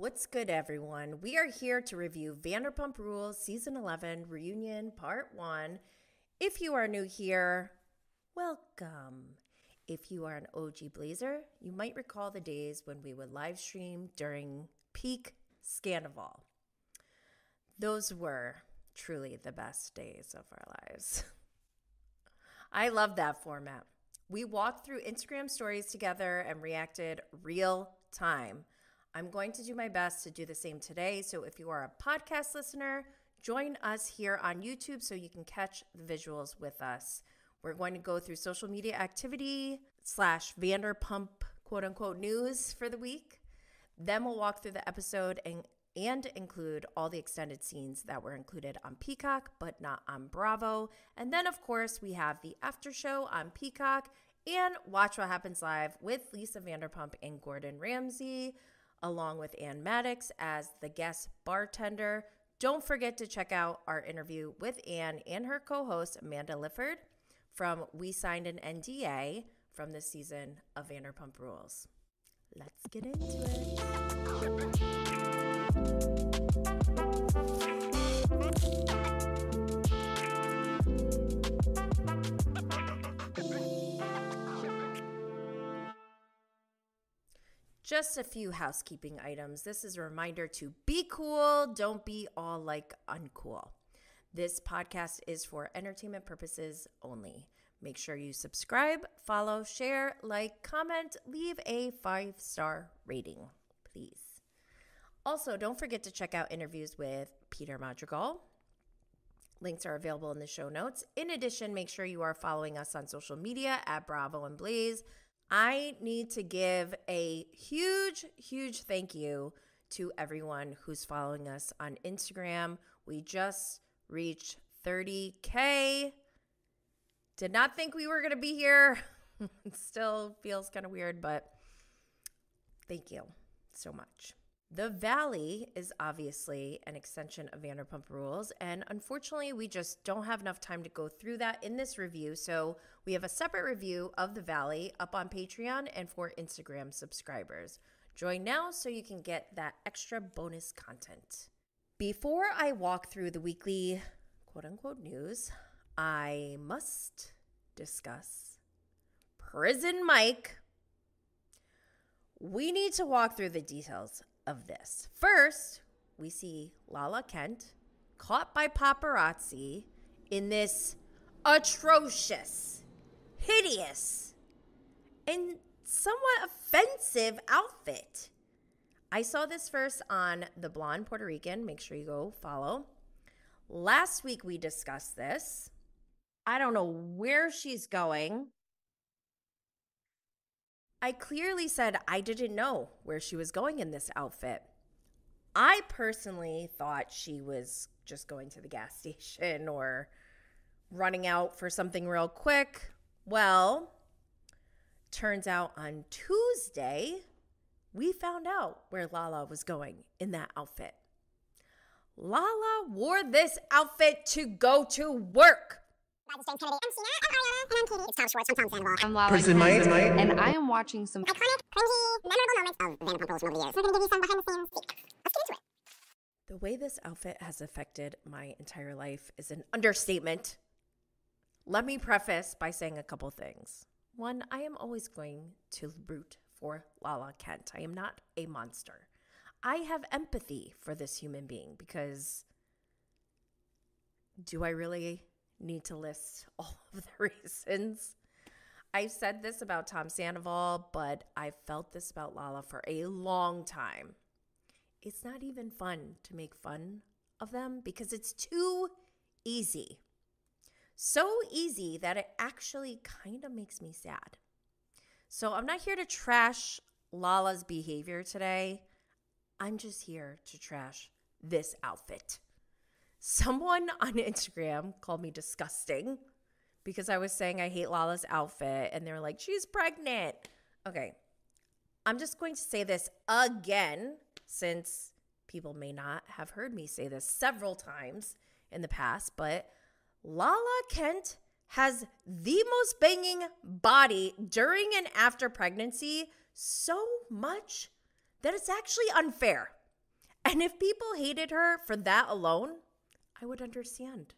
What's good, everyone? We are here to review Vanderpump Rules Season 11 Reunion Part 1. If you are new here, welcome. If you are an OG Blazer, you might recall the days when we would live stream during peak Scandoval. Those were truly the best days of our lives. I love that format. We walked through Instagram stories together and reacted real time. I'm going to do my best to do the same today. So if you are a podcast listener, join us here on YouTube so you can catch the visuals with us. We're going to go through social media activity / Vanderpump quote unquote news for the week. Then we'll walk through the episode and include all the extended scenes that were included on Peacock, but not on Bravo. And then, of course, we have the after show on Peacock and Watch What Happens Live with Lisa Vanderpump and Gordon Ramsay, along with Ann Maddox as the guest bartender. Don't forget to check out our interview with Ann and her co-host, Amanda Lifford, from We Signed an NDA from this season of Vanderpump Rules. Let's get into it. Just a few housekeeping items. This is a reminder to be cool. Don't be all like uncool. This podcast is for entertainment purposes only. Make sure you subscribe, follow, share, like, comment, leave a 5-star rating, please. Also, don't forget to check out interviews with Peter Madrigal. Links are available in the show notes. In addition, make sure you are following us on social media at Bravo and Blaze. I need to give a huge thank you to everyone who's following us on Instagram. We just reached 30K. Did not think we were going to be here. It still feels kind of weird, but thank you so much. The Valley is obviously an extension of Vanderpump Rules, and unfortunately, we just don't have enough time to go through that in this review, so we have a separate review of The Valley up on Patreon and for Instagram subscribers. Join now so you can get that extra bonus content. Before I walk through the weekly quote-unquote news, I must discuss Prison Mike. We need to walk through the details of this. First, we see Lala Kent caught by paparazzi in this atrocious, hideous, and somewhat offensive outfit. I saw this first on The Blonde Puerto Rican. Make sure you go follow. Last week we discussed this. I don't know where she's going. I clearly said I didn't know where she was going in this outfit. I personally thought she was just going to the gas station or running out for something real quick. Well, turns out on Tuesday, we found out where Lala was going in that outfit. Lala wore this outfit to go to work. I'm Sheena, I'm Ariana, and I'm Katie. It's Tom Schwartz, I'm Tom Sandoval. I'm Lala Kent, and I am watching some iconic, cringy, memorable moments of Vanderpump Rules from over the years. We're going to give you some behind the scenes. Let's get into it. The way this outfit has affected my entire life is an understatement. Let me preface by saying a couple things. One, I am always going to root for Lala Kent. I am not a monster. I have empathy for this human being because do I really need to list all of the reasons? I've said this about Tom Sandoval, but I've felt this about Lala for a long time. It's not even fun to make fun of them because it's too easy. So easy that it actually kind of makes me sad. So I'm not here to trash Lala's behavior today. I'm just here to trash this outfit. Someone on Instagram called me disgusting because I was saying I hate Lala's outfit, and they're like, she's pregnant. Okay, I'm just going to say this again since people may not have heard me say this several times in the past, but Lala Kent has the most banging body during and after pregnancy, so much that it's actually unfair. And if people hated her for that alone, I would understand.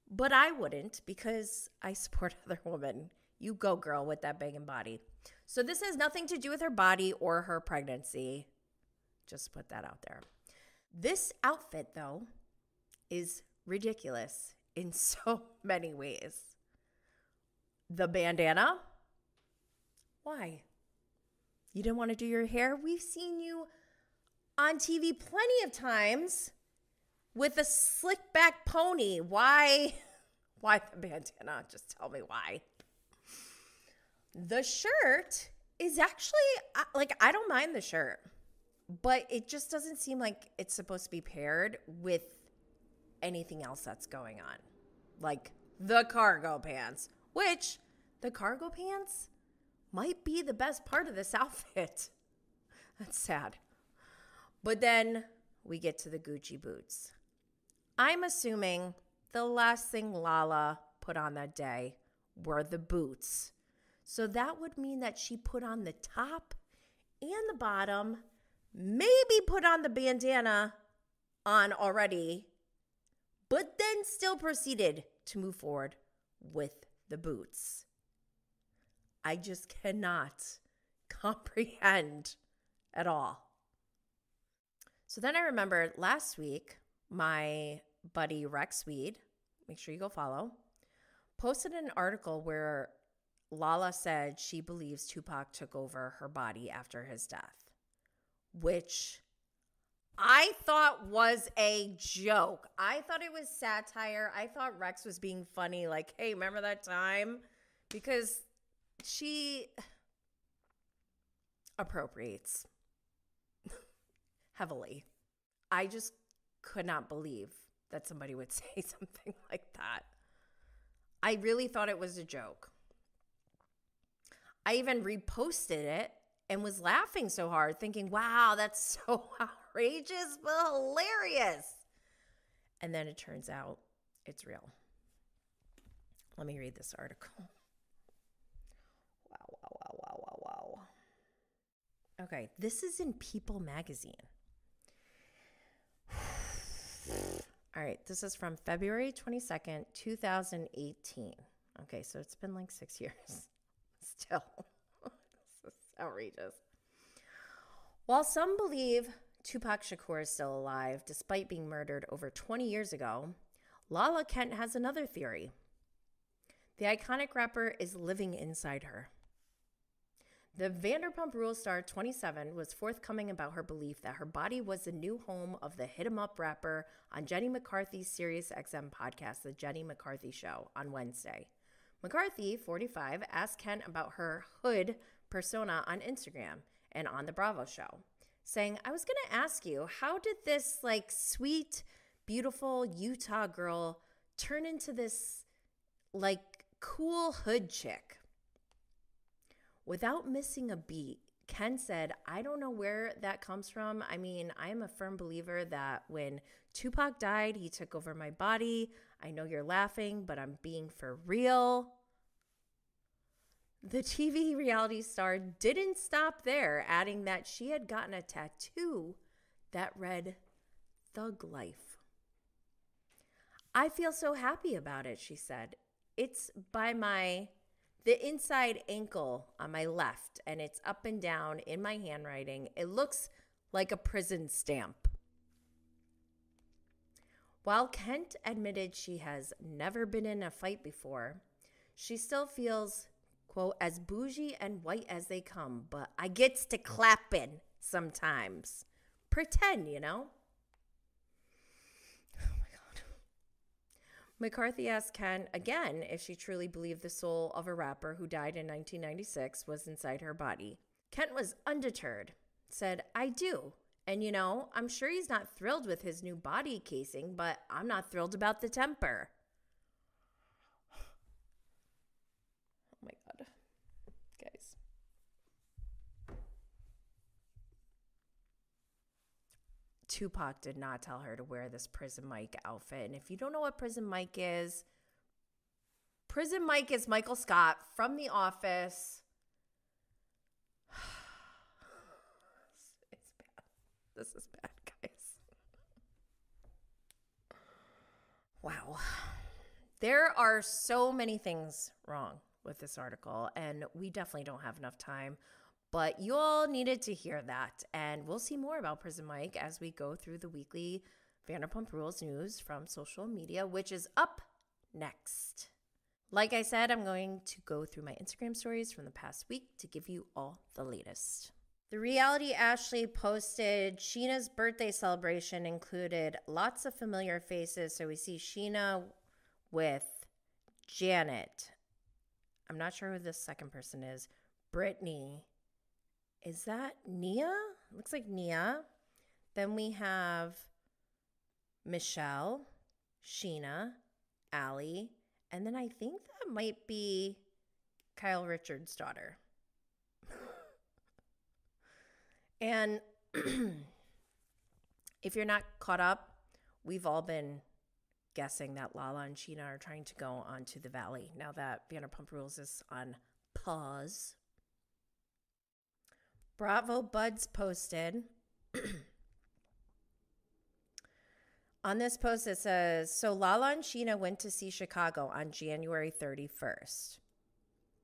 But I wouldn't, because I support other women. You go, girl, with that banging body. So this has nothing to do with her body or her pregnancy. Just put that out there. This outfit, though, is ridiculous in so many ways. The bandana? Why? You didn't want to do your hair? We've seen you on TV plenty of times with a slick back pony. Why the bandana? Just tell me why. The shirt is actually, like, I don't mind the shirt, but it just doesn't seem like it's supposed to be paired with anything else that's going on. Like the cargo pants, which the cargo pants might be the best part of this outfit. That's sad. But then we get to the Gucci boots. I'm assuming the last thing Lala put on that day were the boots. So that would mean that she put on the top and the bottom, maybe put on the bandana on already, but then still proceeded to move forward with the boots. I just cannot comprehend at all. So then I remembered last week, my buddy Rex Weed, make sure you go follow, posted an article where Lala said she believes Tupac took over her body after his death, which I thought was a joke. I thought it was satire. I thought Rex was being funny, like, hey, remember that time? Because she appropriates heavily. I just could not believe that somebody would say something like that. I really thought it was a joke. I even reposted it and was laughing so hard, thinking, wow, that's so outrageous, but hilarious. And then it turns out it's real. Let me read this article. Wow. Okay, this is in People magazine. All right, this is from February 22nd, 2018. Okay, so it's been like 6 years. Still, this is outrageous. While some believe Tupac Shakur is still alive, despite being murdered over 20 years ago, Lala Kent has another theory. The iconic rapper is living inside her. The Vanderpump Rules star 27 was forthcoming about her belief that her body was the new home of the hit 'em up rapper on Jenny McCarthy's SiriusXM podcast, The Jenny McCarthy Show, on Wednesday. McCarthy, 45, asked Kent about her hood persona on Instagram and on the Bravo show, saying, I was going to ask you, how did this like sweet, beautiful Utah girl turn into this like cool hood chick? Without missing a beat, Ken said, I don't know where that comes from. I mean, I am a firm believer that when Tupac died, he took over my body. I know you're laughing, but I'm being for real. The TV reality star didn't stop there, adding that she had gotten a tattoo that read Thug Life. I feel so happy about it, she said. It's by the inside ankle on my left, and it's up and down in my handwriting. It looks like a prison stamp. While Kent admitted she has never been in a fight before, she still feels, quote, as bougie and white as they come, but I gets to clapping sometimes. Pretend, you know? Oh my God. McCarthy asked Kent again if she truly believed the soul of a rapper who died in 1996 was inside her body. Kent was undeterred, said, I do. And, you know, I'm sure he's not thrilled with his new body casing, but I'm not thrilled about the temper. Oh, my God. Guys. Tupac did not tell her to wear this Prison Mike outfit. And if you don't know what Prison Mike is Michael Scott from The Office. It's bad. This is bad, Wow. There are so many things wrong with this article, and we definitely don't have enough time. But you all needed to hear that. And we'll see more about Prison Mike as we go through the weekly Vanderpump Rules news from social media, which is up next. Like I said, I'm going to go through my Instagram stories from the past week to give you all the latest. The reality Ashley posted Sheena's birthday celebration included lots of familiar faces. So we see Sheena with Janet. I'm not sure who this second person is. Brittany. Is that Nia? Looks like Nia. Then we have Michelle, Sheena, Allie, and then I think that might be Kyle Richards' daughter. And if you're not caught up, we've all been guessing that Lala and Sheena are trying to go onto the Valley now that Vanderpump Rules is on pause. Bravo Buds posted. On this post, it says, so Lala and Sheena went to see Chicago on January 31st.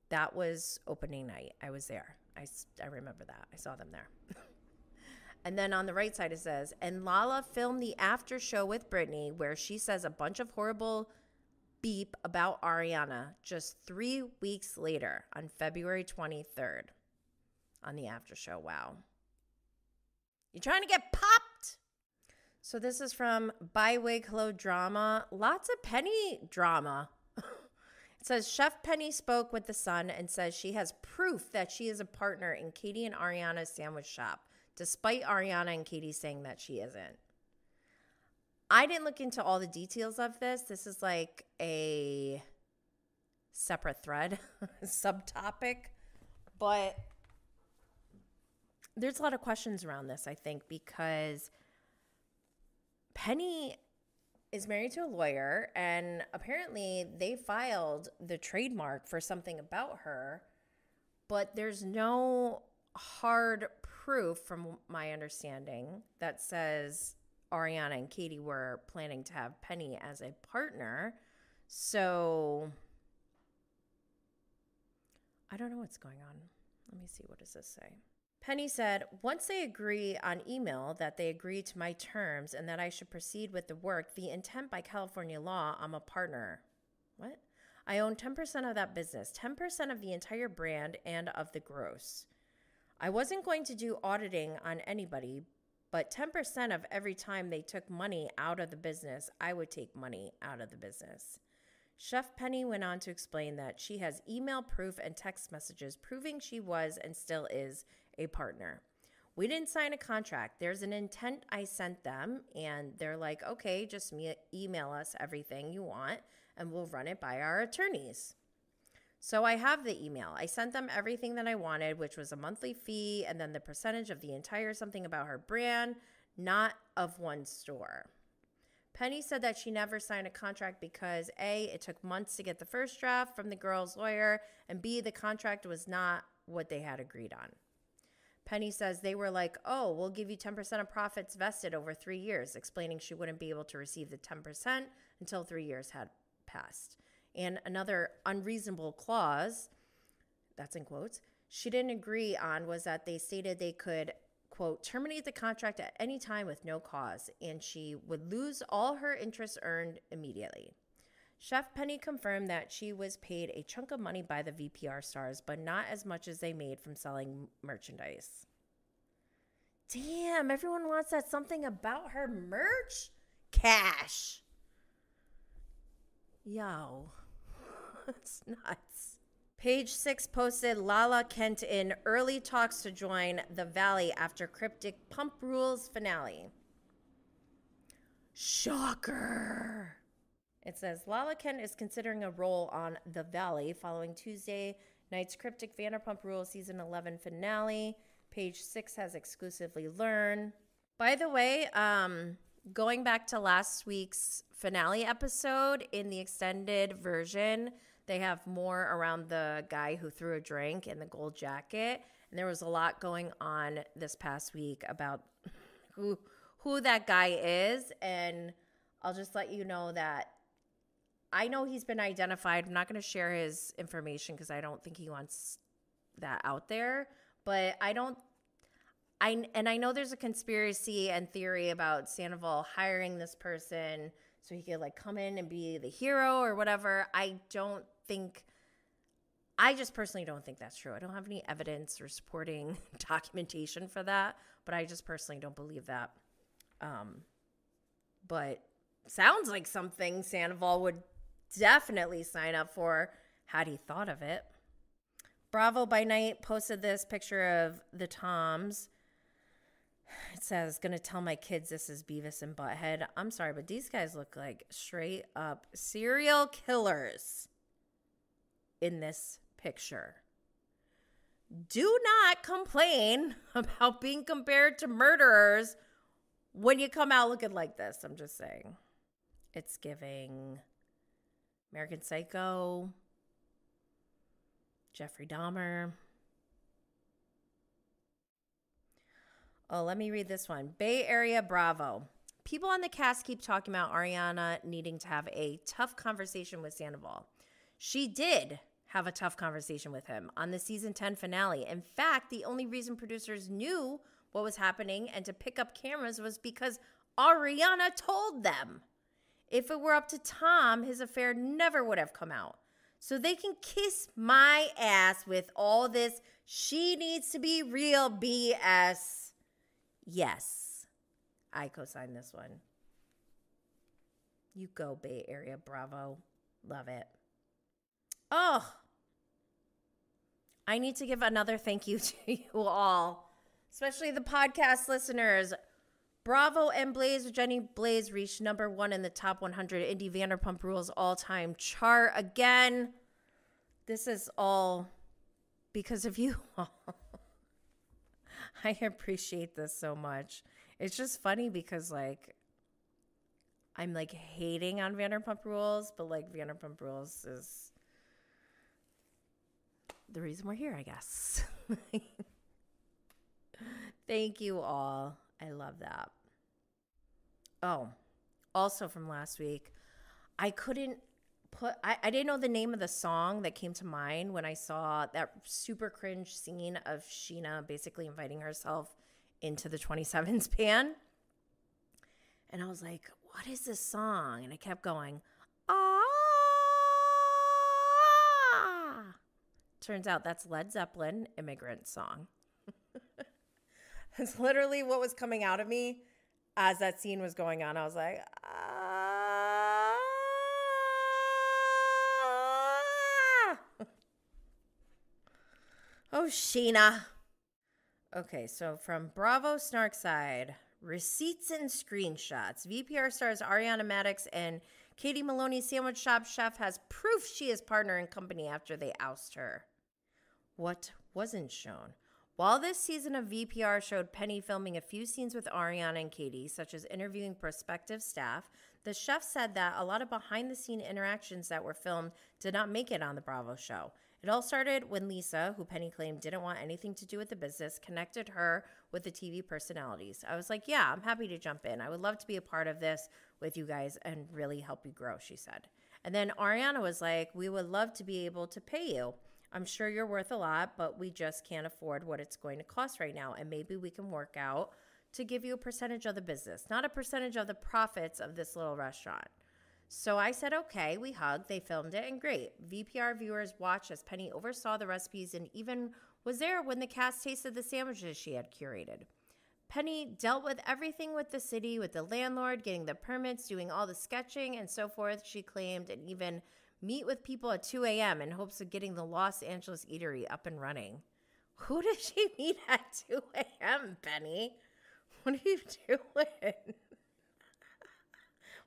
That was opening night. I was there. I remember that. I saw them there. And then on the right side, it says, and Lala filmed the after show with Brittany where she says a bunch of horrible beep about Ariana just 3 weeks later on February 23rd on the after show. Wow. You trying to get popped? So this is from Bywig Hello Drama. Lots of Penny drama. It says, Chef Penny spoke with The Sun and says she has proof that she is a partner in Katie and Ariana's sandwich shop, despite Ariana and Katie saying that she isn't. I didn't look into all the details of this. This is like a separate thread, subtopic. But there's a lot of questions around this, I think, because Penny is married to a lawyer, and apparently they filed the trademark for something about her, but there's no hard proof, from my understanding, that says Ariana and Katie were planning to have Penny as a partner. So I don't know what's going on. Let me see. What does this say? Penny said, once they agree on email that they agree to my terms and that I should proceed with the work, the intent by California law, I'm a partner. What? I own 10% of that business, 10% of the entire brand and of the gross. I wasn't going to do auditing on anybody, but 10% of every time they took money out of the business, I would take money out of the business. Chef Penny went on to explain that she has email proof and text messages proving she was and still is a partner. We didn't sign a contract. There's an intent I sent them, and they're like, okay, just email us everything you want, and we'll run it by our attorneys. So I have the email. I sent them everything that I wanted, which was a monthly fee and then the percentage of the entire something about her brand, not of one store. Penny said that she never signed a contract because A, it took months to get the first draft from the girl's lawyer, and B, the contract was not what they had agreed on. Penny says they were like, oh, we'll give you 10% of profits vested over 3 years, explaining she wouldn't be able to receive the 10% until 3 years had passed. And another unreasonable clause, that's in quotes, she didn't agree on was that they stated they could, quote, terminate the contract at any time with no cause, and she would lose all her interest earned immediately. Chef Penny confirmed that she was paid a chunk of money by the VPR stars, but not as much as they made from selling merchandise. Damn, everyone wants that something about her merch cash. Yo, it's nuts. Page 6 posted Lala Kent in early talks to join the Valley after cryptic Pump Rules finale. Shocker. It says Lala Kent is considering a role on The Valley following Tuesday night's cryptic Vanderpump Rules season 11 finale. Page 6 has exclusively learned. By the way, going back to last week's finale episode, in the extended version, they have more around the guy who threw a drink in the gold jacket. And there was a lot going on this past week about who that guy is. And I'll just let you know that I know he's been identified. I'm not going to share his information because I don't think he wants that out there. But I know there's a conspiracy and theory about Sandoval hiring this person so he could like come in and be the hero or whatever. I just personally don't think that's true. I don't have any evidence or supporting documentation for that, but I just personally don't believe that. But sounds like something Sandoval would definitely sign up for had he thought of it. Bravo by Night posted this picture of the Toms. It says, gonna tell my kids this is Beavis and Butthead. I'm sorry, but these guys look like straight up serial killers in this picture. Do not complain about being compared to murderers when you come out looking like this. I'm just saying. It's giving American Psycho, Jeffrey Dahmer. Oh, let me read this one. Bay Area Bravo. People on the cast keep talking about Ariana needing to have a tough conversation with Sandoval. She did have a tough conversation with him on the season 10 finale. In fact, the only reason producers knew what was happening and to pick up cameras was because Ariana told them. If it were up to Tom, his affair never would have come out. So they can kiss my ass with all this she needs to be real BS. Yes, I co-signed this one. You go, Bay Area Bravo. Love it. Oh, I need to give another thank you to you all, especially the podcast listeners. Bravo and Blaze, Jenny Blaze reached #1 in the top 100 Indie Vanderpump Rules all-time chart again. This is all because of you all. I appreciate this so much. It's just funny because, like, I'm, like, hating on Vanderpump Rules, but, like, Vanderpump Rules is the reason we're here, I guess. Thank you all. I love that. Oh, also from last week, I didn't know the name of the song that came to mind when I saw that super cringe scene of Sheena basically inviting herself into the 27s band. And I was like, what is this song? And I kept going, ah. Turns out that's Led Zeppelin, Immigrant Song. It's literally what was coming out of me as that scene was going on. I was like, oh, Sheena. Okay, so from Bravo Snark side, receipts and screenshots. VPR stars Ariana Madix and Katie Maloney's sandwich shop chef has proof she is partner in company after they oust her. What wasn't shown? While this season of VPR showed Penny filming a few scenes with Ariana and Katie, such as interviewing prospective staff, the chef said that a lot of behind-the-scene interactions that were filmed did not make it on the Bravo show. It all started when Lisa, who Penny claimed didn't want anything to do with the business, connected her with the TV personalities. I was like, yeah, I'm happy to jump in. I would love to be a part of this with you guys and really help you grow, she said. And then Ariana was like, we would love to be able to pay you. I'm sure you're worth a lot, but we just can't afford what it's going to cost right now. And maybe we can work out to give you a percentage of the business, not a percentage of the profits of this little restaurant. So I said, okay, we hugged, they filmed it, and great. VPR viewers watched as Penny oversaw the recipes and even was there when the cast tasted the sandwiches she had curated. Penny dealt with everything with the city, with the landlord, getting the permits, doing all the sketching and so forth, she claimed, and even meet with people at 2 a.m. in hopes of getting the Los Angeles eatery up and running. Who did she meet at 2 a.m., Penny? What are you doing?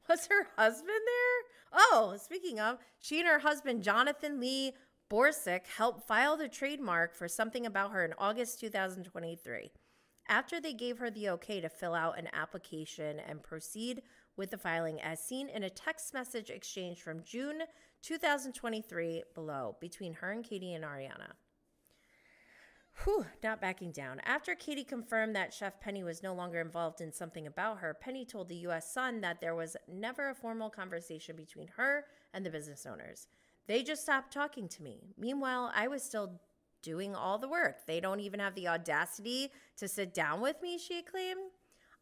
Was her husband there? Oh, speaking of, she and her husband, Jonathan Lee Borsick, helped file the trademark for something about her in August 2023. After they gave her the okay to fill out an application and proceed with the filing, as seen in a text message exchange from June 2023 below between her and Katie and Ariana. Whew, not backing down. After Katie confirmed that Chef Penny was no longer involved in something about her, Penny told the U.S. Sun that there was never a formal conversation between her and the business owners. They just stopped talking to me. Meanwhile, I was still doing all the work. They don't even have the audacity to sit down with me, she claimed.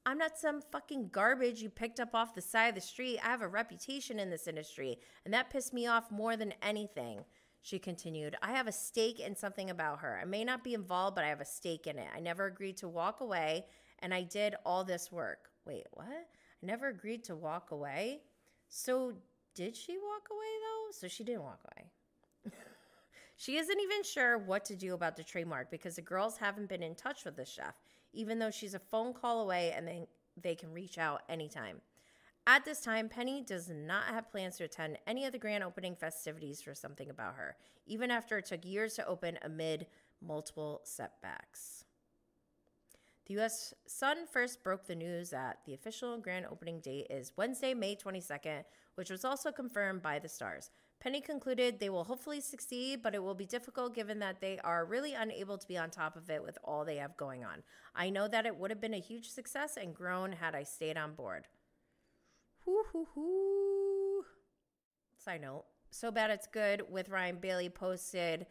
I'm not some fucking garbage you picked up off the side of the street. I have a reputation in this industry, and that pissed me off more than anything. She continued, I have a stake in something about her. I may not be involved, but I have a stake in it. I never agreed to walk away, and I did all this work. Wait, what? I never agreed to walk away? So did she walk away, though? So she didn't walk away. She isn't even sure what to do about the trademark because the girls haven't been in touch with the chef, even though she's a phone call away and they can reach out anytime. At this time, Penny does not have plans to attend any of the grand opening festivities for Something About Her, even after it took years to open amid multiple setbacks. The U.S. Sun first broke the news that the official grand opening date is Wednesday, May 22nd, which was also confirmed by the stars. Penny concluded they will hopefully succeed, but it will be difficult given that they are really unable to be on top of it with all they have going on. I know that it would have been a huge success and grown had I stayed on board. Side note, So Bad It's Good with Ryan Bailey posted.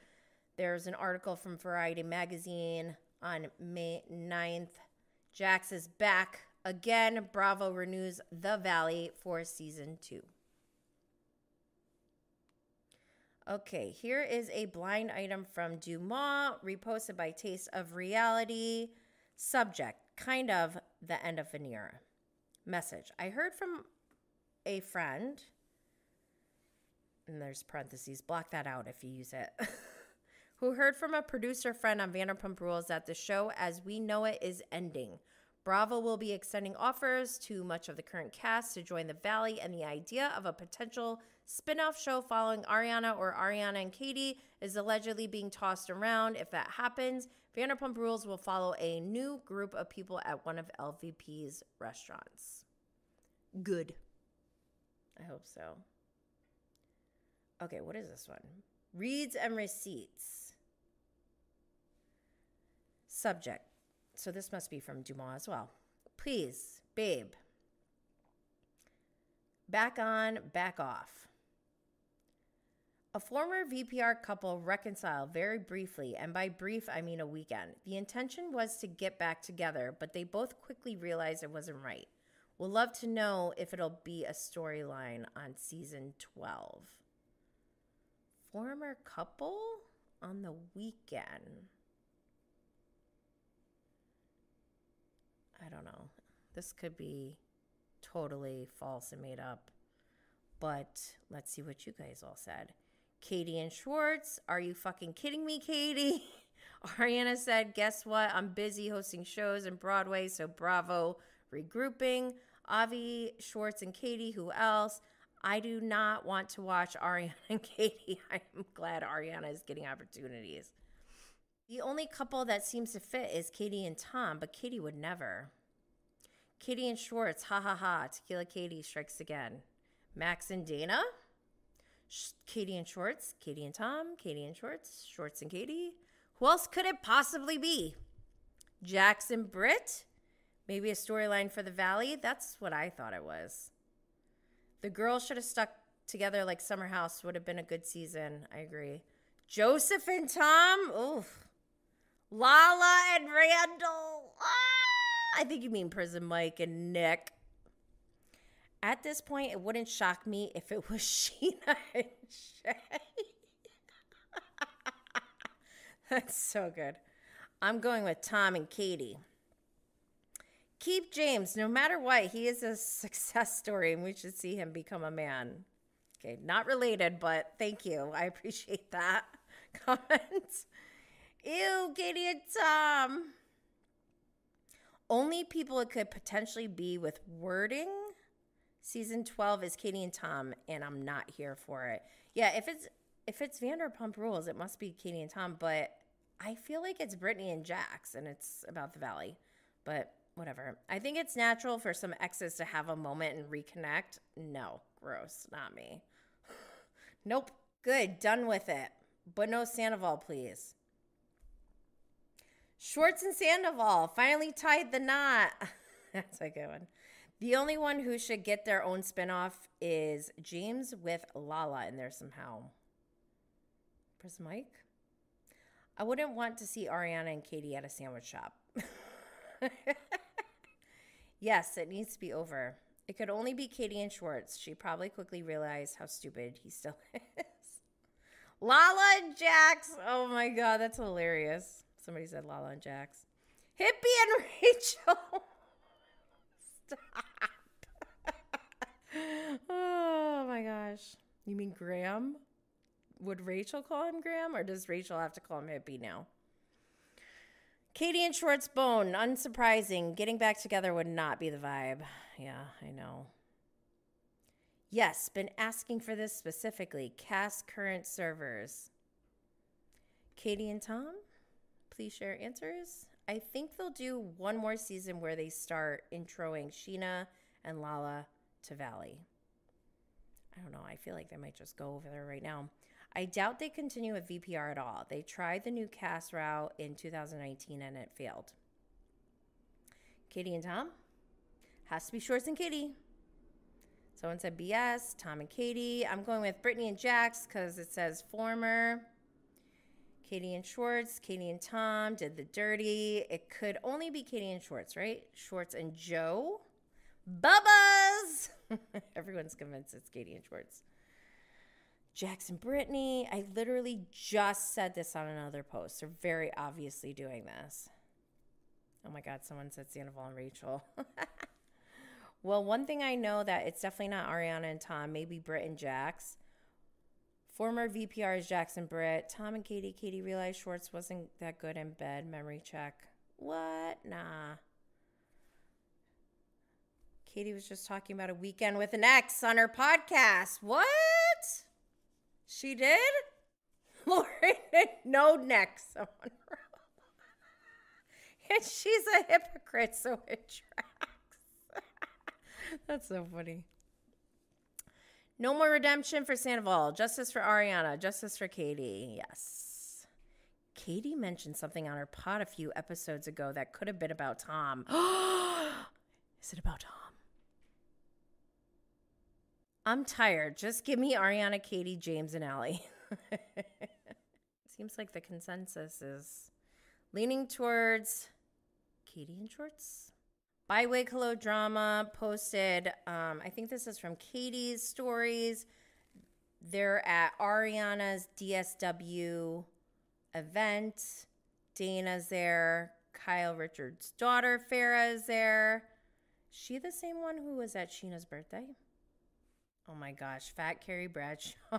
There's an article from Variety magazine on May 9th. Jax is back again. Bravo renews The Valley for season 2. Okay, here is a blind item from Dumas, reposted by Taste of Reality. Subject, kind of the end of an era. Message, I heard from a friend, and there's parentheses, block that out if you use it, who heard from a producer friend on Vanderpump Rules that the show as we know it is ending. Bravo will be extending offers to much of the current cast to join The Valley, and the idea of a potential spin-off show following Ariana or Ariana and Katie is allegedly being tossed around. If that happens, Vanderpump Rules will follow a new group of people at one of LVP's restaurants. Good. I hope so. Okay, what is this one? Reads and receipts. Subject. So this must be from Dumas as well. Please, babe. Back on, back off. A former VPR couple reconciled very briefly, and by brief, I mean a weekend. The intention was to get back together, but they both quickly realized it wasn't right. We'll love to know if it'll be a storyline on season 12. Former couple on the weekend. I don't know. This could be totally false and made up. But let's see what you guys all said. Katie and Schwartz, are you fucking kidding me, Katie? Ariana said, guess what? I'm busy hosting shows in Broadway, so Bravo regrouping. Avi, Schwartz, and Katie, who else? I do not want to watch Ariana and Katie. I'm glad Ariana is getting opportunities. The only couple that seems to fit is Katie and Tom, but Katie would never. Katie and Schwartz, ha ha ha. Tequila Katie strikes again. Max and Dana? Katie and Schwartz, Katie and Tom, Katie and Schwartz, Schwartz and Katie. Who else could it possibly be? Jax and Britt? Maybe a storyline for the Valley? That's what I thought it was. The girls should have stuck together like Summer House. Would have been a good season. I agree. Joseph and Tom? Oof. Lala and Randall? I think you mean Prison Mike and Nick. At this point, it wouldn't shock me if it was Sheena and Shay. That's so good. I'm going with Tom and Katie. Keep James. No matter what, he is a success story, and we should see him become a man. Okay, not related, but thank you. I appreciate that comment. Ew, Katie and Tom. Only people it could potentially be with wording. Season 12 is Katie and Tom, and I'm not here for it. Yeah, if it's Vanderpump Rules, it must be Katie and Tom, but I feel like it's Brittany and Jax, and it's about the Valley. But whatever. I think it's natural for some exes to have a moment and reconnect. No, gross, not me. Nope. Good, done with it. But no Sandoval, please. Schwartz and Sandoval finally tied the knot. That's a good one. The only one who should get their own spinoff is James with Lala in there somehow. Press mic. I wouldn't want to see Ariana and Katie at a sandwich shop. Yes, it needs to be over. It could only be Katie and Schwartz. She probably quickly realized how stupid he still is. Lala and Jax. Oh my God, that's hilarious. Somebody said Lala and Jax. Hippie and Rachel. Stop. Oh my gosh. You mean Graham? Would Rachel call him Graham, or does Rachel have to call him Hippie now? Katie and Schwartz bone. Unsurprising. Getting back together would not be the vibe. Yeah, I know. Yes, been asking for this specifically. Cast current servers. Katie and Tom, please share answers. I think they'll do one more season where they start introing Sheena and Lala to Valley. I don't know. I feel like they might just go over there right now. I doubt they continue with VPR at all. They tried the new cast route in 2019 and it failed. Katie and Tom? Has to be Schwartz and Katie. Someone said BS, Tom and Katie. I'm going with Brittany and Jax because it says former. Katie and Schwartz, Katie and Tom did the dirty. It could only be Katie and Schwartz, right? Schwartz and Joe. Bubba's! Everyone's convinced it's Katie and Schwartz. Jax and Brittany. I literally just said this on another post. They're very obviously doing this. Oh my God, someone said Sandoval and Rachel. Well, one thing I know that it's definitely not Ariana and Tom, maybe Britt and Jax. Former VPR is Jax and Britt. Tom and Katie. Katie realized Schwartz wasn't that good in bed. Memory check. What? Nah. Katie was just talking about a weekend with an ex on her podcast. What? She did? Lauren, no neck. Someone wrote. And she's a hypocrite, so it tracks. That's so funny. No more redemption for Sandoval. Justice for Ariana. Justice for Katie. Yes. Katie mentioned something on her pod a few episodes ago that could have been about Tom. Is it about Tom? I'm tired. Just give me Ariana, Katie, James, and Allie. Seems like the consensus is leaning towards Katie and Schwartz. Byway Hello Drama posted, I think this is from Katie's stories. They're at Ariana's DSW event. Dana's there. Kyle Richards' daughter, Farrah, is there. She the same one who was at Sheena's birthday? Oh my gosh, Fat Carrie Bradshaw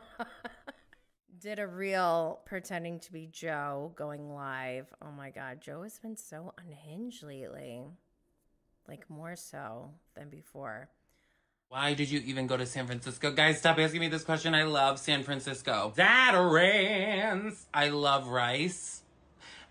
did a reel pretending to be Joe going live. Oh my God, Joe has been so unhinged lately. Like more so than before. Why did you even go to San Francisco? Guys, stop asking me this question. I love San Francisco. Zatarans! I love rice.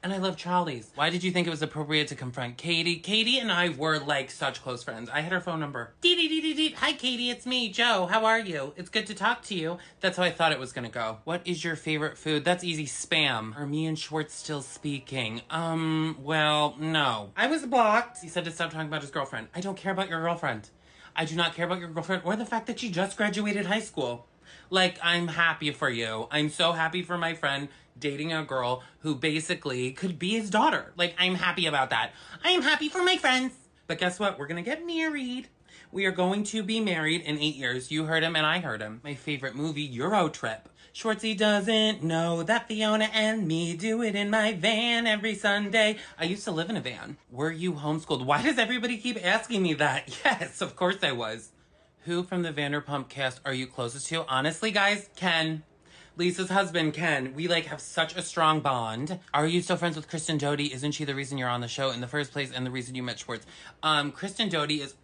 And I love Charlie's. Why did you think it was appropriate to confront Katie? Katie and I were like such close friends. I had her phone number. Hi, Katie, it's me, Joe. How are you? It's good to talk to you. That's how I thought it was gonna go. What is your favorite food? That's easy, spam. Are me and Schwartz still speaking? Well, no. I was blocked. He said to stop talking about his girlfriend. I don't care about your girlfriend. I do not care about your girlfriend or the fact that she just graduated high school. Like, I'm happy for you. I'm so happy for my friend dating a girl who basically could be his daughter. Like, I'm happy about that. I am happy for my friends. But guess what? We're gonna get married. We are going to be married in 8 years. You heard him and I heard him. My favorite movie, Euro Trip. Schwartzy doesn't know that Fiona and me do it in my van every Sunday. I used to live in a van. Were you homeschooled? Why does everybody keep asking me that? Yes, of course I was. Who from the Vanderpump cast are you closest to? Honestly, guys, Ken. Lisa's husband, Ken. We, like, have such a strong bond. Are you still friends with Kristen Doty? Isn't she the reason you're on the show in the first place and the reason you met Schwartz? Kristen Doty is...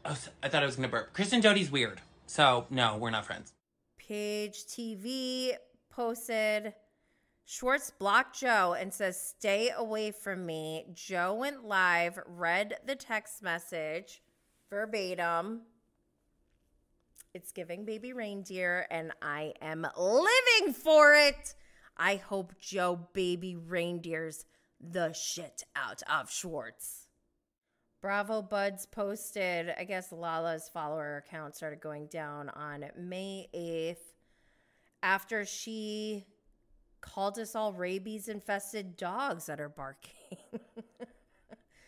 Oh, I thought I was gonna burp. Kristen Doty's weird. So, no, we're not friends. Page TV posted, Schwartz blocked Joe and says, stay away from me. Joe went live, read the text message verbatim. It's giving baby reindeer, and I am living for it. I hope Joe baby reindeers the shit out of Schwartz. Bravo Buds posted, I guess Lala's follower account started going down on May 8th after she called us all rabies-infested dogs that are barking.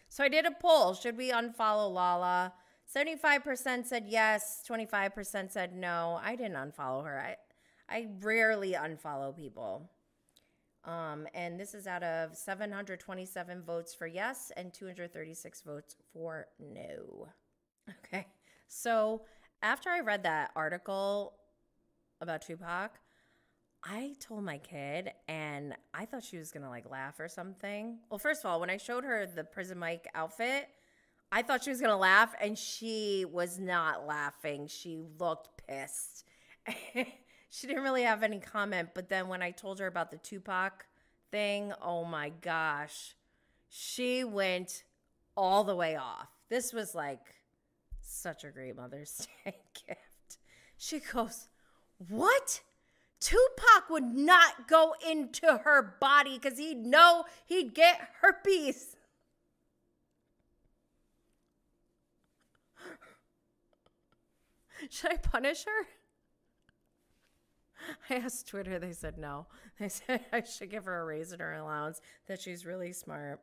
So I did a poll. Should we unfollow Lala? 75% said yes. 25% said no. I didn't unfollow her. I rarely unfollow people. And this is out of 727 votes for yes and 236 votes for no. Okay. So after I read that article about Tupac, I told my kid, and I thought she was going to like laugh or something. Well, first of all, when I showed her the Prison Mike outfit, I thought she was going to laugh, and she was not laughing. She looked pissed. She didn't really have any comment, but then when I told her about the Tupac thing, oh my gosh, she went all the way off. This was like such a great Mother's Day gift. She goes, what? Tupac would not go into her body because he'd know he'd get herpes. Should I punish her? I asked Twitter. They said no. They said I should give her a raise in her allowance, that she's really smart.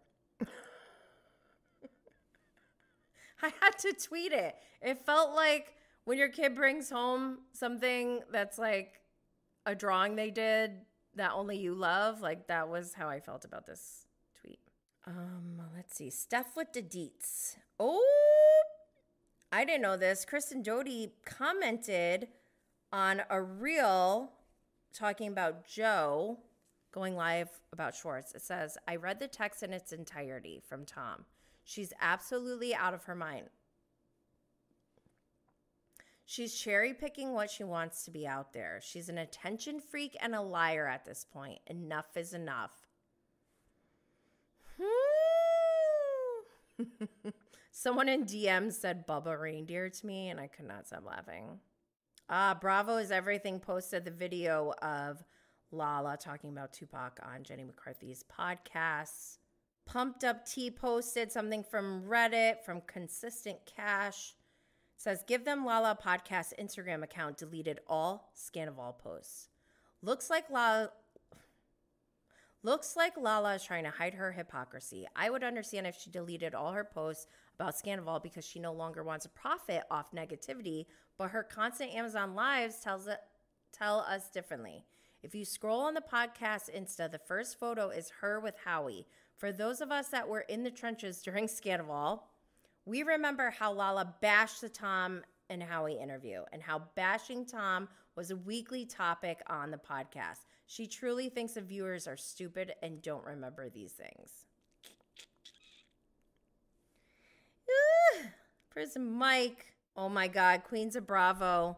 I had to tweet it. It felt like when your kid brings home something that's like a drawing they did that only you love. Like, that was how I felt about this tweet. Let's see. Steph with the deets. Oh, I didn't know this. Kristen Doty commented on a reel talking about Joe going live about Schwartz. It says, I read the text in its entirety from Tom. She's absolutely out of her mind. She's cherry picking what she wants to be out there. She's an attention freak and a liar at this point. Enough is enough. Someone in DM said Bubba Reindeer to me, and I could not stop laughing. Bravo is Everything posted the video of Lala talking about Tupac on Jenny McCarthy's podcast. Pumped Up Tea posted something from Reddit from Consistent Cash. Says, give them Lala podcast Instagram account deleted all Scandoval posts. Looks like Lala is trying to hide her hypocrisy. I would understand if she deleted all her posts about Scandoval because she no longer wants to profit off negativity, but her constant Amazon lives tell us differently. If you scroll on the podcast Insta, the first photo is her with Howie. For those of us that were in the trenches during Scandoval, we remember how Lala bashed the Tom and Howie interview and how bashing Tom was a weekly topic on the podcast. She truly thinks the viewers are stupid and don't remember these things. Prison Mike. Oh my God. Queens of Bravo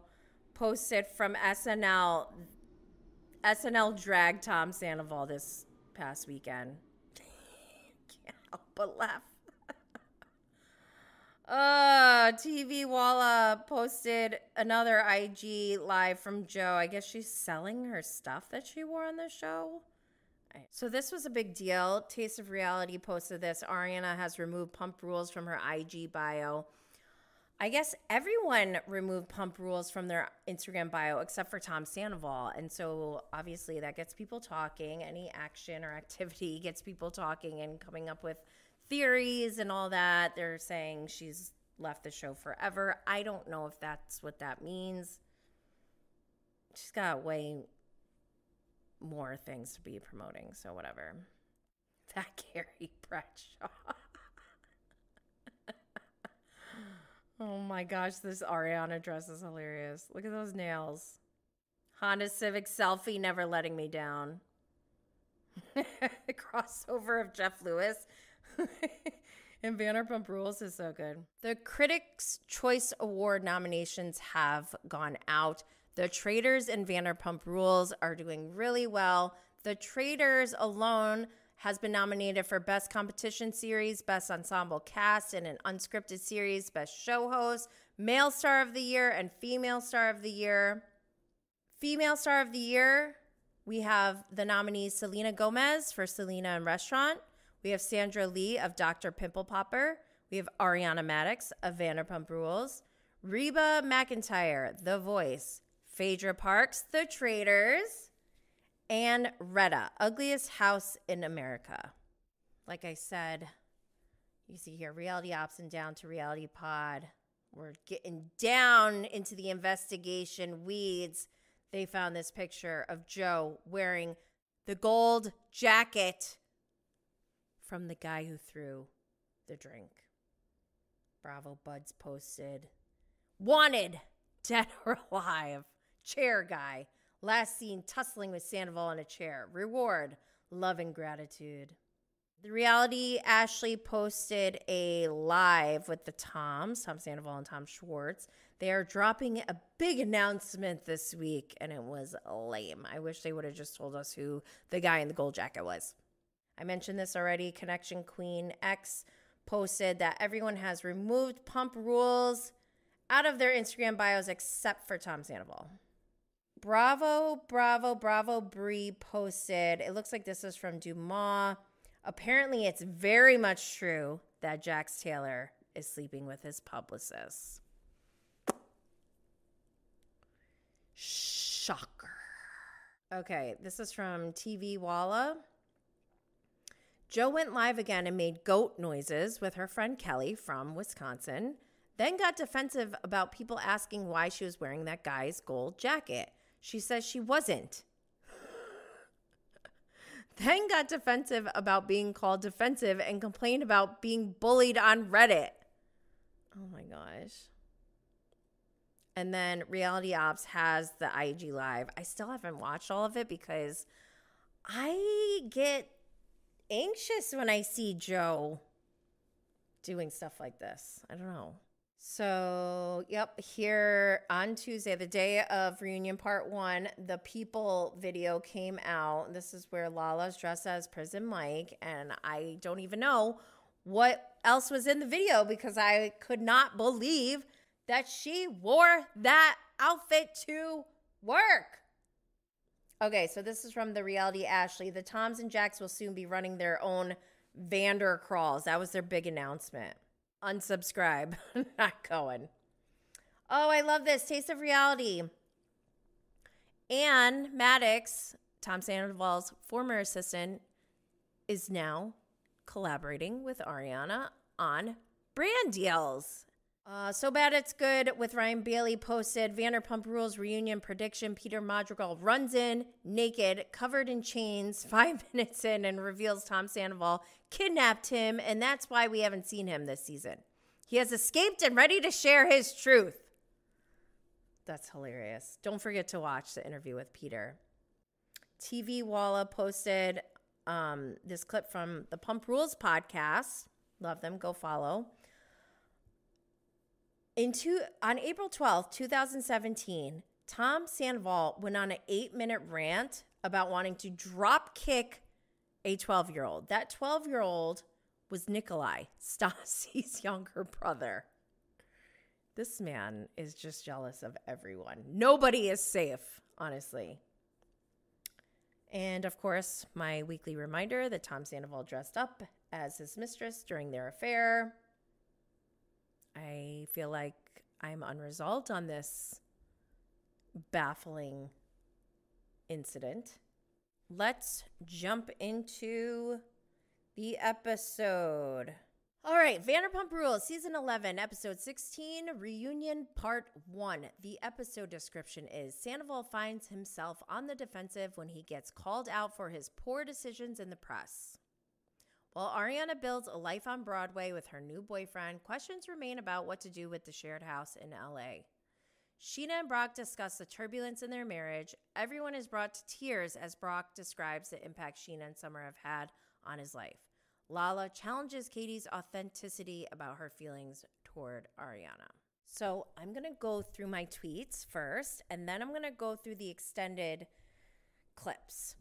posted from SNL. SNL dragged Tom Sandoval this past weekend. Can't help but laugh. TV Walla posted another IG live from Joe. I guess she's selling her stuff that she wore on the show. So this was a big deal. Taste of Reality posted this. Ariana has removed pump rules from her IG bio. I guess everyone removed pump rules from their Instagram bio except for Tom Sandoval. And so obviously that gets people talking. Any action or activity gets people talking and coming up with theories and all that. They're saying she's left the show forever. I don't know if that's what that means. She's got way more things to be promoting, so whatever. That Carrie Bradshaw. Oh my gosh, this Ariana dress is hilarious. Look at those nails. Honda Civic selfie never letting me down. The crossover of Jeff Lewis and Vanderpump Rules is so good. The Critics' Choice Award nominations have gone out. The Traitors and Vanderpump Rules are doing really well. The Traitors alone has been nominated for Best Competition Series, Best Ensemble Cast in an Unscripted Series, Best Show Host, Male Star of the Year, and Female Star of the Year. Female Star of the Year, we have the nominees Selena Gomez for Selena in Restaurant. We have Sandra Lee of Dr. Pimple Popper. We have Ariana Maddox of Vanderpump Rules. Reba McEntire, The Voice. Phaedra Parks, The Traitors. And Retta, Ugliest House in America. Like I said, you see here, Reality Ops and Down to Reality Pod. We're getting down into the investigation weeds. They found this picture of Joe wearing the gold jacket from the guy who threw the drink. Bravo Buds posted, wanted, dead or alive, chair guy. Last seen tussling with Sandoval in a chair. Reward, love and gratitude. The Reality Ashley posted a live with the Tom Sandoval and Tom Schwartz. They are dropping a big announcement this week, and it was lame. I wish they would have just told us who the guy in the gold jacket was. I mentioned this already. Connection Queen X posted that everyone has removed pump rules out of their Instagram bios except for Tom Sandoval. Bravo Bree posted, it looks like this is from Dumas. Apparently, it's very much true that Jax Taylor is sleeping with his publicist. Shocker. Okay, this is from TV Walla. Joe went live again and made goat noises with her friend Kelly from Wisconsin, then got defensive about people asking why she was wearing that guy's gold jacket. She says she wasn't. Then got defensive about being called defensive and complained about being bullied on Reddit. Oh my gosh. And then Reality Ops has the IG Live. I still haven't watched all of it because I get anxious when I see Joe doing stuff like this. I don't know. So, yep, here on Tuesday, the day of reunion part 1, the People video came out. This is where Lala's dressed as Prison Mike, and I don't even know what else was in the video because I could not believe that she wore that outfit to work. Okay, so this is from the Reality Ashley. The Toms and Jax will soon be running their own Vander crawls. That was their big announcement. Unsubscribe, not Cohen. Oh, I love this. Taste of Reality. Ann Maddox, Tom Sandoval's former assistant, is now collaborating with Ariana on brand deals. So Bad It's Good with Ryan Bailey posted Vanderpump Rules reunion prediction. Peter Madrigal runs in naked, covered in chains, 5 minutes in, and reveals Tom Sandoval kidnapped him, and that's why we haven't seen him this season. He has escaped and ready to share his truth. That's hilarious. Don't forget to watch the interview with Peter. TV Walla posted this clip from the Pump Rules podcast. Love them. Go follow. On April 12th, 2017, Tom Sandoval went on an 8-minute rant about wanting to drop kick a 12-year-old. That 12-year-old was Nikolai, Stassi's younger brother. This man is just jealous of everyone. Nobody is safe, honestly. And, of course, my weekly reminder that Tom Sandoval dressed up as his mistress during their affair. I feel like I'm unresolved on this baffling incident. Let's jump into the episode. All right, Vanderpump Rules, Season 11, Episode 16, Reunion Part 1. The episode description is, Sandoval finds himself on the defensive when he gets called out for his poor decisions in the press. While Ariana builds a life on Broadway with her new boyfriend, questions remain about what to do with the shared house in LA. Sheena and Brock discuss the turbulence in their marriage. Everyone is brought to tears as Brock describes the impact Sheena and Summer have had on his life. Lala challenges Katie's authenticity about her feelings toward Ariana. So I'm going to go through my tweets first, and then I'm going to go through the extended clips.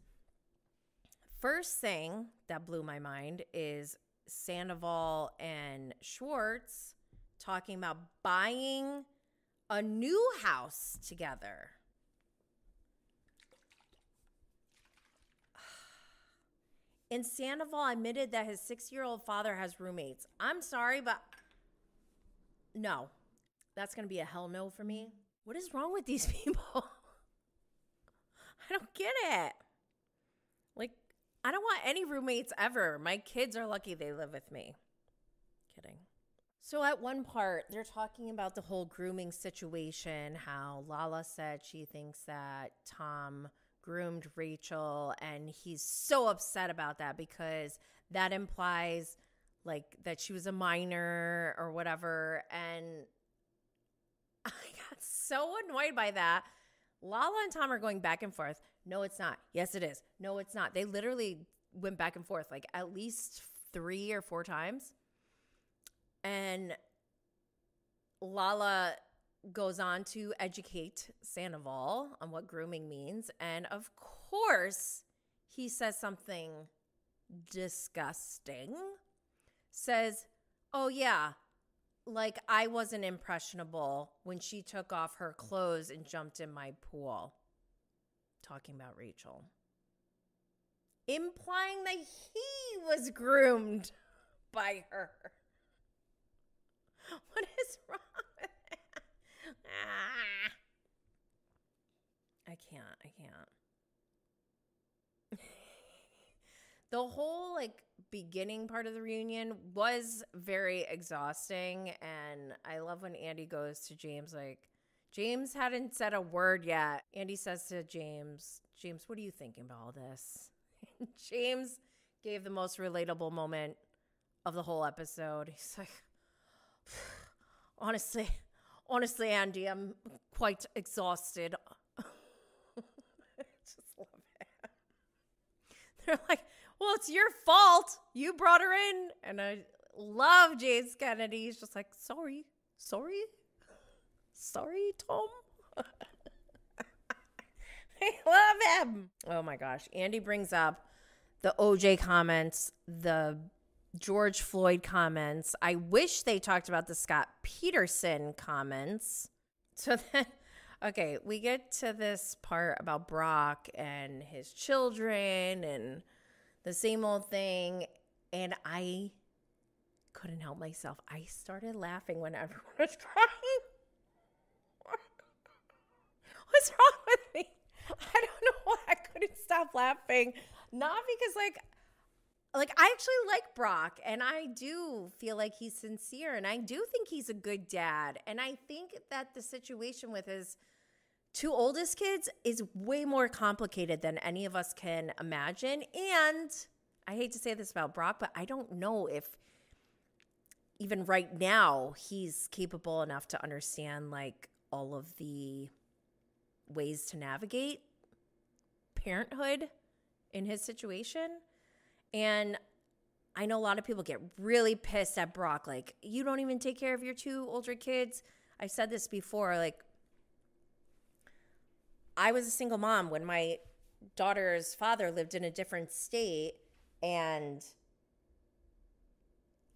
First thing that blew my mind is Sandoval and Schwartz talking about buying a new house together. And Sandoval admitted that his 6-year-old father has roommates. I'm sorry, but no. That's going to be a hell no for me. What is wrong with these people? I don't get it. Like, I don't want any roommates ever. My kids are lucky they live with me. Kidding. So at one part, they're talking about the whole grooming situation, how Lala said she thinks that Tom groomed Rachel, and he's so upset about that because that implies like that she was a minor or whatever. And I got so annoyed by that. Lala and Tom are going back and forth. No, it's not. Yes, it is. No, it's not. They literally went back and forth like at least 3 or 4 times. And Lala goes on to educate Sandoval on what grooming means. And of course, he says something disgusting. Says, oh yeah, like I wasn't impressionable when she took off her clothes and jumped in my pool. Talking about Rachel. Implying that he was groomed by her. What is wrong with that? I can't. The whole like beginning part of the reunion was very exhausting, and I love when Andy goes to James like, James hadn't said a word yet. Andy says to James, what are you thinking about all this? James gave the most relatable moment of the whole episode. He's like, honestly, Andy, I'm quite exhausted. I just love it. They're like, well, it's your fault. You brought her in. And I love James Kennedy. He's just like, sorry, Tom. I love him. Oh my gosh. Andy brings up the OJ comments, the George Floyd comments. I wish they talked about the Scott Peterson comments. So then, okay, we get to this part about Brock and his children and the same old thing. And I couldn't help myself. I started laughing when everyone was crying. What's wrong with me? I don't know why I couldn't stop laughing. Not because like I actually like Brock, and I do feel like he's sincere, and I do think he's a good dad. And I think that the situation with his 2 oldest kids is way more complicated than any of us can imagine. And I hate to say this about Brock, but I don't know if even right now he's capable enough to understand like all of the ways to navigate parenthood in his situation. And I know a lot of people get really pissed at Brock. Like, you don't even take care of your 2 older kids. I've said this before. Like, I was a single mom when my daughter's father lived in a different state. And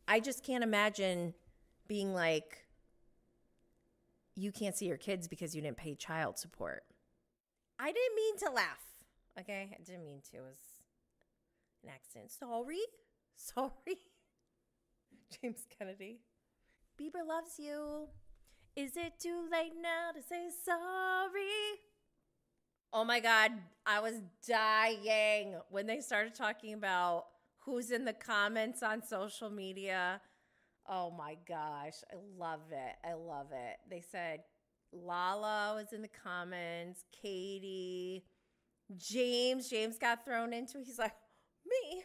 I just can't imagine being like, you can't see your kids because you didn't pay child support. I didn't mean to laugh. Okay? I didn't mean to. It was an accident. Sorry. James Kennedy. Bieber loves you. Is it too late now to say sorry? Oh my God. I was dying when they started talking about who's in the comments on social media. Oh my gosh. I love it. They said Lala was in the comments, Katie, James got thrown into. He's like, me?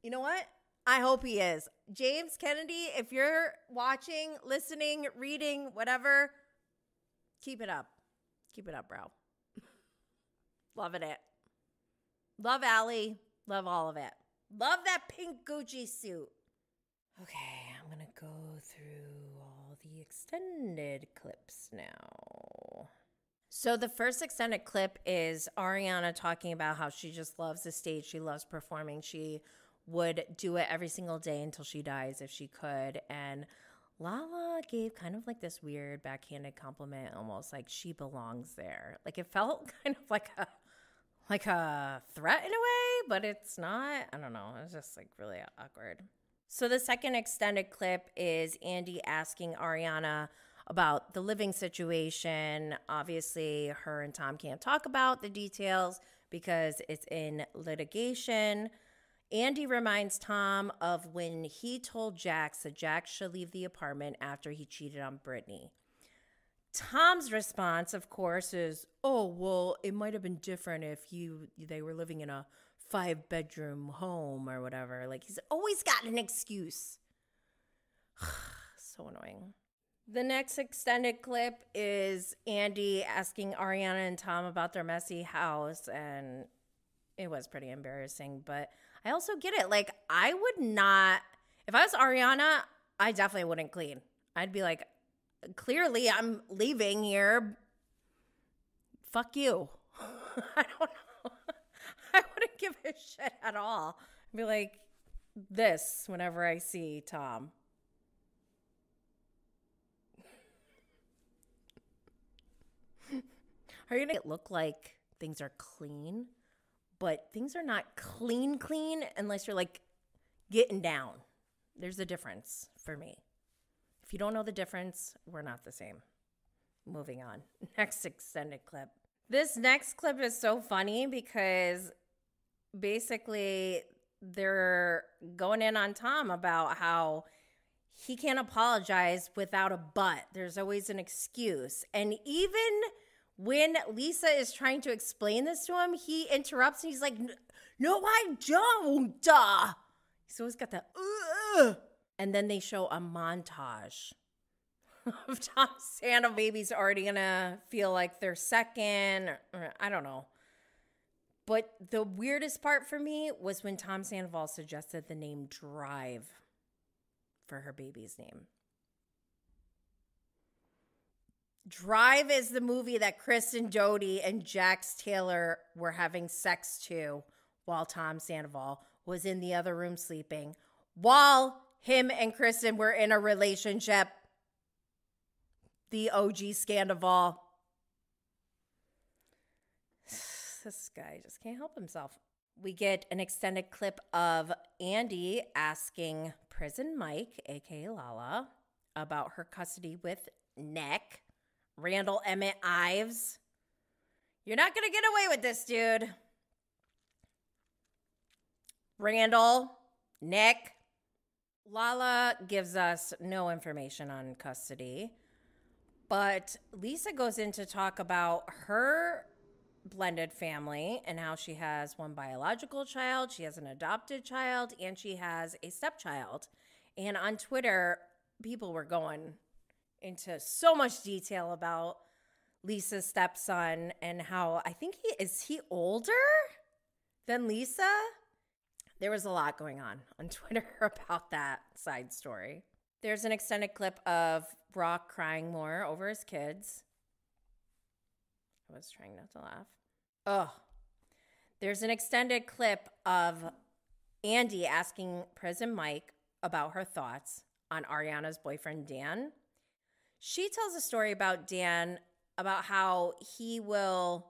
You know what? I hope he is. James Kennedy, if you're watching, listening, reading, whatever, keep it up. Keep it up, bro. Loving it. Love Allie. Love all of it. Love that pink Gucci suit. Okay, I'm going to go through all the extended clips now. So the first extended clip is Ariana talking about how she just loves the stage. She loves performing. She would do it every single day until she dies if she could. And Lala gave kind of like this weird backhanded compliment, almost like she belongs there. Like it felt kind of like a threat in a way. but it's not. I don't know. It's just like really awkward. So the second extended clip is Andy asking Ariana about the living situation. Obviously, her and Tom can't talk about the details because it's in litigation. Andy reminds Tom of when he told Jax that Jax should leave the apartment after he cheated on Brittany. Tom's response, of course, is, oh, well, it might have been different if they were living in a 5-bedroom home or whatever. Like, he's always got an excuse. So annoying. The next extended clip is Andy asking Ariana and Tom about their messy house, and it was pretty embarrassing, but I also get it. Like, I would not, if I was Ariana, I definitely wouldn't clean. I'd be like, clearly I'm leaving here. Fuck you. I don't know. I wouldn't give a shit at all. I'd be like this whenever I see Tom. Are you going to look like things are clean? But things are not clean unless you're like getting down. There's a difference for me. If you don't know the difference, we're not the same. Moving on. Next extended clip. This next clip is so funny because basically they're going in on Tom about how he can't apologize without a but. There's always an excuse. And even when Lisa is trying to explain this to him, he interrupts and he's like, no, I don't. He's always got that, And then they show a montage of Tom Sandoval. Baby's already going to feel like they're second. Or I don't know. But the weirdest part for me was when Tom Sandoval suggested the name Drive for her baby's name. Drive is the movie that Kristen Doty and Jax Taylor were having sex to while Tom Sandoval was in the other room sleeping, while him and Kristen were in a relationship. The OG Scandoval. This guy just can't help himself. We get an extended clip of Andy asking Prison Mike, a.k.a. Lala, about her custody with Nick. Randall Emmett Ives. You're not going to get away with this, dude. Randall, Nick. Lala gives us no information on custody, but Lisa goes in to talk about her blended family and how she has one biological child, she has an adopted child, and she has a stepchild. And on Twitter, people were going into so much detail about Lisa's stepson and how I think he older than Lisa? There was a lot going on Twitter about that side story. There's an extended clip of Brock crying more over his kids. I was trying not to laugh. Oh, there's an extended clip of Andy asking Prison Mike about her thoughts on Ariana's boyfriend, Dan. She tells a story about Dan, about how he will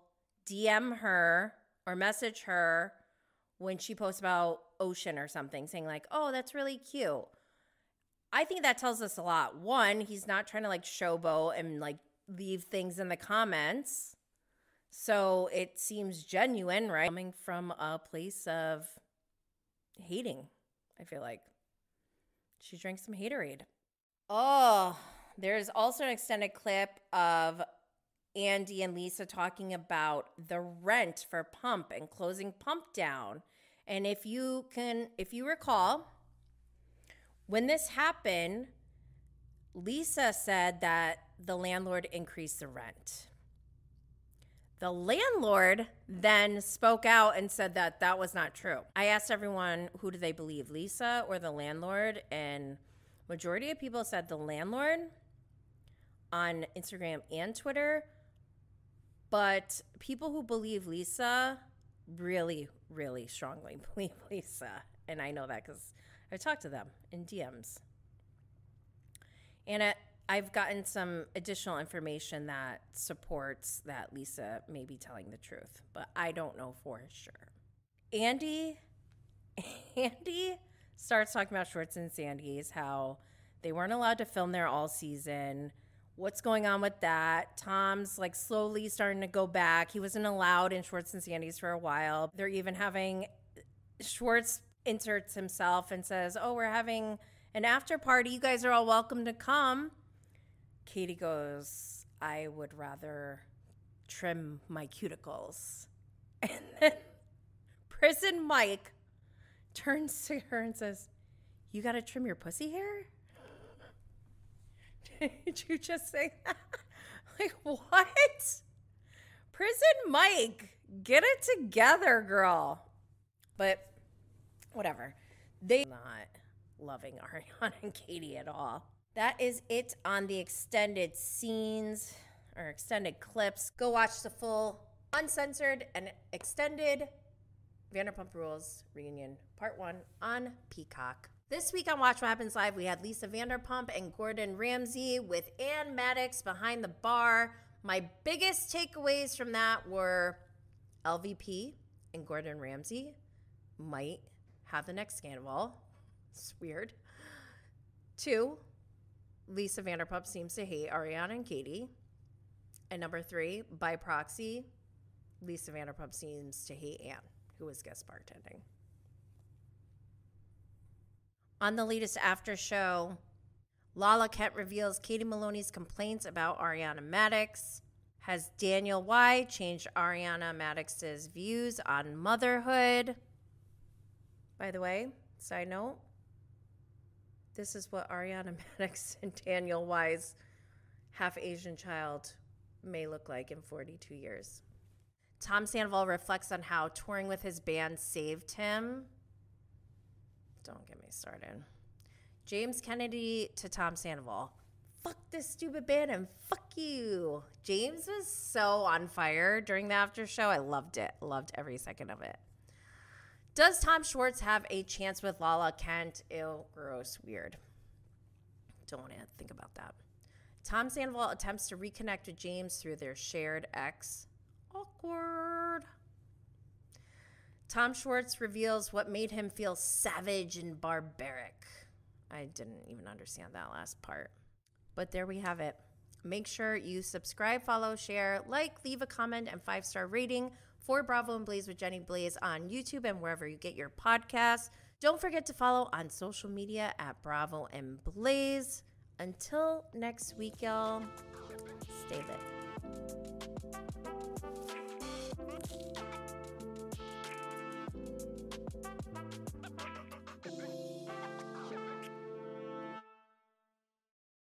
DM her or message her when she posts about Ocean or something, saying like, oh, that's really cute. I think that tells us a lot. One, he's not trying to like showboat and like leave things in the comments. So it seems genuine, right? Coming from a place of hating, I feel like. She drank some haterade. Oh, there's also an extended clip of Andy and Lisa talking about the rent for Pump and closing Pump down. And if you recall, when this happened, Lisa said that the landlord increased the rent. The landlord then spoke out and said that that was not true. I asked everyone, who do they believe, Lisa or the landlord? And majority of people said the landlord on Instagram and Twitter. But people who believe Lisa really, really strongly believe Lisa. And I know that because I talked to them in DMs. And I've gotten some additional information that supports that Lisa may be telling the truth, but I don't know for sure. Andy starts talking about Schwartz and Sandy's, how they weren't allowed to film there all season. What's going on with that? Tom's like slowly starting to go back. He wasn't allowed in Schwartz and Sandy's for a while. They're even having, Schwartz inserts himself and says, oh, we're having an after party. You guys are all welcome to come. Katie goes, I would rather trim my cuticles. And then Prison Mike turns to her and says, you got to trim your pussy hair? Did you just say that? Like, what? Prison Mike, get it together, girl. But whatever. They're not loving Ariana and Katie at all. That is it on the extended scenes or extended clips. Go watch the full uncensored and extended Vanderpump Rules reunion part 1 on Peacock. This week on Watch What Happens Live, we had Lisa Vanderpump and Gordon Ramsay with Ann Maddox behind the bar. My biggest takeaways from that were LVP and Gordon Ramsay might have the next Scandoval. It's weird. 2, Lisa Vanderpump seems to hate Ariana and Katie. And number 3, by proxy, Lisa Vanderpump seems to hate Ann, who was guest bartending. On the latest after show, Lala Kent reveals Katie Maloney's complaints about Ariana Maddox. Has Daniel Y changed Ariana Maddox's views on motherhood? By the way, side note, this is what Ariana Maddox and Daniel Y's half-Asian child may look like in 42 years. Tom Sandoval reflects on how touring with his band saved him. Don't get me started. James Kennedy to Tom Sandoval. Fuck this stupid band and fuck you. James was so on fire during the after show. I loved it. Loved every second of it. Does Tom Schwartz have a chance with Lala Kent? Ew, gross, weird. Don't want to think about that. Tom Sandoval attempts to reconnect with James through their shared ex. Awkward. Tom Schwartz reveals what made him feel savage and barbaric. I didn't even understand that last part. But there we have it. Make sure you subscribe, follow, share, like, leave a comment, and 5-star rating for Bravo and Blaze with Jenny Blaze on YouTube and wherever you get your podcasts. Don't forget to follow on social media at Bravo and Blaze. Until next week, y'all, stay lit.